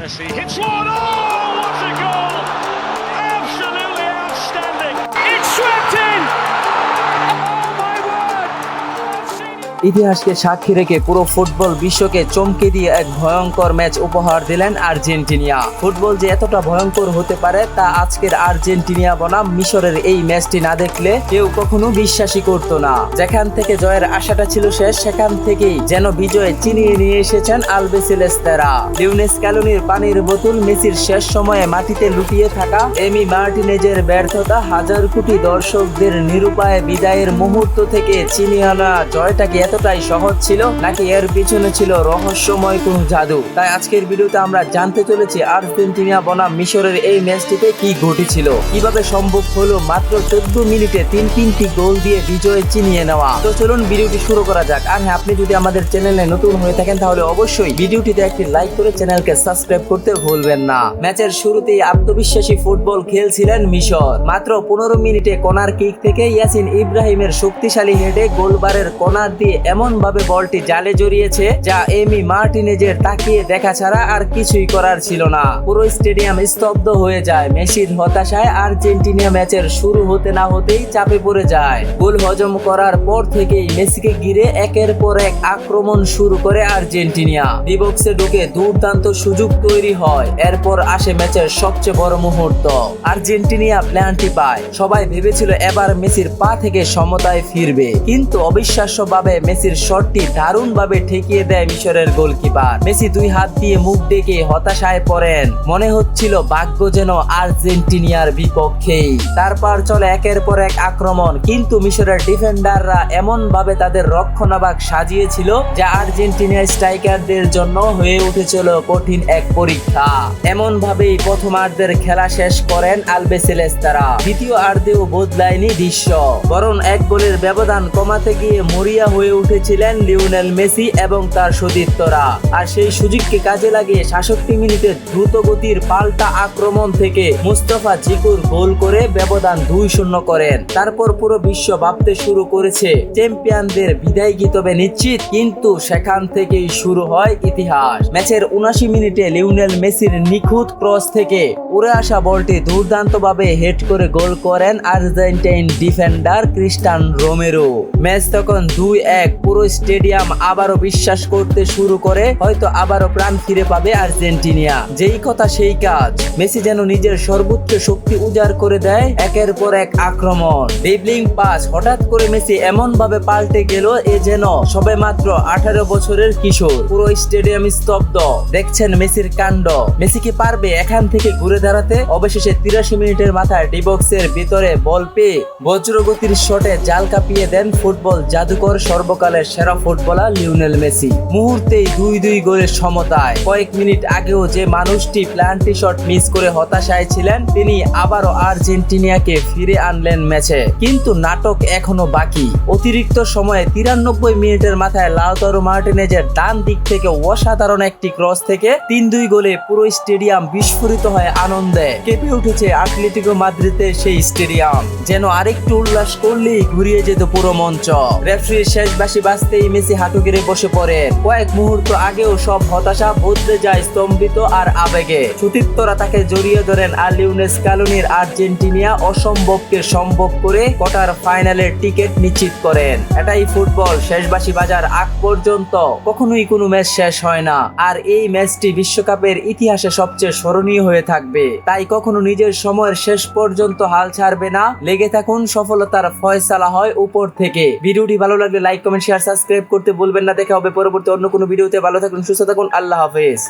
Messi hits one. Oh, what a goal! Absolutely outstanding. It's swept in. Oh my word! I've seen it. ইতিহাসকে সাক্ষী রেখে পুরো football বিশ্বকে চমকে দিয়ে এক ভয়ঙ্কর ম্যাচ উপহার দিলেন আর্জেন্টিনা। ফুটবল যে এতটা ভয়ঙ্কর হতে পারে তা আজকের আর্জেন্টিনা বনাম মিশরের এই ম্যাচটি না দেখলে কেউ কখনো বিশ্বাসই করতো না। যেখান থেকে জয়ের আশাটা ছিল শেষ, সেখান থেকেই যেন বিজয় চিনিয়ে নিয়ে এসেছেন আলবিসেলেস্তেরা। লিওনেল স্ক্যালোনির পানির বোতল, মেসির শেষ সময়ে মাটিতে লুটিয়ে থাকা, এমি মার্টিনেজের ব্যর্থতা, হাজার কোটি দর্শকদের নিরুপায় বিদায়ের মুহূর্ত থেকে চিনিয়ে আনা জয়টা কি এতটাই সহজ ছিল, নাকি এর পিছনে ছিল রহস্যময় কোন জাদু? তাই আজকের ভিডিওতে আমরা জানতে চলেছি আর্জেন্টিনা বনাম মিশরের এই ম্যাচটিতে কি ঘটেছিল, কিভাবে সম্ভব হলো মাত্র 14 মিনিটে তিনটি গোল দিয়ে বিজয় চিনিয়ে নেওয়া। তো চলুন ভিডিওটি শুরু করা যাক। আর হ্যাঁ, আপনি যদি আমাদের চ্যানেলে নতুন হয়ে থাকেন তাহলে অবশ্যই ভিডিওটিতে একটি লাইক করে চ্যানেলকে সাবস্ক্রাইব করতে ভুলবেন না। ম্যাচের শুরুতেই আত্মবিশ্বাসী ফুটবল খেলছিলেন মিশর। মাত্র 15 মিনিটে কর্নার কিক থেকে ইয়াসিন ইব্রাহিমের শক্তিশালী হেডে গোলবারের কর্নার দিয়ে এমন ভাবে বলটি জালে জড়িয়েছে যা এমি মার্টিনেজের তাকিয়ে দেখা ছাড়া আর কিছুই করার ছিল না। পুরো স্টেডিয়াম স্তব্ধ হয়ে যায়। মেসির হতাশায় আর্জেন্টিনা ম্যাচের শুরু হতে না হতেই চাপে পড়ে যায়। গোল হজম করার পর থেকেই মেসিকে ঘিরে একের পর এক আক্রমণ শুরু করে আর্জেন্টিনা। ডি বক্সে ঢুকে দুর্দান্ত সুযোগ তৈরি হয়। এরপর আসে ম্যাচের সবচেয়ে বড় মুহূর্ত। আর্জেন্টিনা প্ল্যানটি পায়। সবাই ভেবেছিল এবার মেসির পা থেকে সমতায় ফিরবে, কিন্তু অবিশ্বাস্যভাবে মেসির শটটি দারুণভাবে ঠেকিয়ে দেয় মিশরের গোলকিপার। মেসি দুই হাত দিয়ে মুখ ডেকে হতাশায় পড়েন। মনে হচ্ছিল ভাগ্য যেন আর্জেন্টিনার বিপক্ষেই। তারপর চলে একের পর এক আক্রমণ, কিন্তু মিশরের ডিফেন্ডাররা এমন ভাবে তাদের রক্ষণাভাগ সাজিয়েছিল যা আর্জেন্টিনা স্ট্রাইকারদের জন্য হয়ে উঠেছিল কঠিন এক পরীক্ষা। এমন ভাবেই প্রথমার্ধের খেলা শেষ করেন আলবিসেলেস্তেরা। দ্বিতীয় অর্ধেও বদলায়নি দৃশ্য, বরং এক গোলের ব্যবধান কমাতে গিয়ে মরিয়া হয়ে উঠেছিলেন লিওনেল মেসি এবং তার সতীর্থরা। আর সেই সুযোগকে কাজে লাগিয়ে 66 মিনিটে দ্রুত গতির পাল্টা আক্রমণ থেকে মুস্তাফা জিকুর গোল করে ব্যবধান 2-0 করেন। তারপর পুরো বিশ্ব ভাবতে শুরু করেছে চ্যাম্পিয়নদের বিদায় গীত হবে নিশ্চিত, কিন্তু সেখান থেকেই শুরু হয় ইতিহাস। ম্যাচের 79 মিনিটে লিওনেল মেসির নিখুঁত ক্রস থেকে উড়ে আসা বলটি দুর্দান্তভাবে হেড করে গোল করেন Argentine defender Cristiano Romero. Match তখন 2-1। পুরো স্টেডিয়াম আবারও বিশ্বাস করতে শুরু করে হয়তো আবারও প্রাণ ফিরে পাবে আর্জেন্টিনা। যেই কথা সেই কাজ। মেসি যেন নিজের সর্বোচ্চ শক্তি উজাড় করে দেয়। একের পর এক আক্রমণ, ড্রিবলিং পাস। হঠাৎ করে মেসি এমন ভাবে পাল্টে গেল এ যেন সবে মাত্র 18 বছরের কিশোর। পুরো স্টেডিয়াম স্তব্ধ, দেখছেন মেসির কাণ্ড। মেসি কি পারবে এখান থেকে ঘুরে দাঁড়াতে? অবশেষে 83 মিনিটের মাথায় ডি বক্সের ভিতরে বল পেয়ে বজ্রগতির শটে জাল কাঁপিয়ে দেন ফুটবল জাদুকর, সর্বকালের সেরা ফুটবলার লিওনেল মেসি। মুহূর্তেই 2-2 গোলের সমতায়। কয়েক মিনিট আগেও যে মানুষটি প্ল্যান্টি শট মিস করে হতাশায় ছিলেন, তিনি আবারও আর্জেন্টিনাকে ফিরে আনলেন ম্যাচে। কিন্তু নাটক এখনো বাকি। অতিরিক্ত সময়ে 93 মিনিটের মাথায় লাউতারো মার্টিনেজের ডান দিক থেকে অসাধারণ একটি ক্রস থেকে 3-2 গোলে পুরো স্টেডিয়াম বিস্ফোরিত হয় আনন্দে। কেঁপে উঠেছে আটলেটিকো মাদ্রিদের সেই স্টেডিয়াম। যেন আরেকটু উল্লাস করলেই ঘুরিয়ে যেত পুরো মঞ্চ। রেফারির শেষ বাঁশি বাজতেই মেসি হাঁটু গেড়ে বসে পড়েন। কয়েক মুহূর্ত আগেও সব হতাশা বদলে যায় স্তম্ভিত আর আবেগে। সতীর্থরা তাকে জড়িয়ে ধরেন আর লিওনেল স্ক্যালোনির আর্জেন্টিনা অসম্ভবকে সম্ভব করে কোয়ার্টার ফাইনালের টিকিট নিশ্চিত করেন। এটাই ফুটবল। শেষ বাঁশি বাজার আগ পর্যন্ত কখনোই কোনো ম্যাচ শেষ হয় না, আর এই ম্যাচটি বিশ্বকাপের ইতিহাসে সবচেয়ে স্মরণীয় হয়ে থাকবে। তাই কখনো নিজের সময়ের শেষ পর্যন্ত হাল ছাড়বে না। লেগে থাকুন, সফলতার ফয়সালা হয় উপর থেকে। ভিডিওটি ভালো লাগলে লাইক, কমেন্ট, শেয়ার, সাবস্ক্রাইব করতে ভুলবেন না। দেখা হবে পরবর্তী অন্য কোনো ভিডিওতে। ভালো থাকুন, সুস্থ থাকুন, আল্লাহ হাফেজ।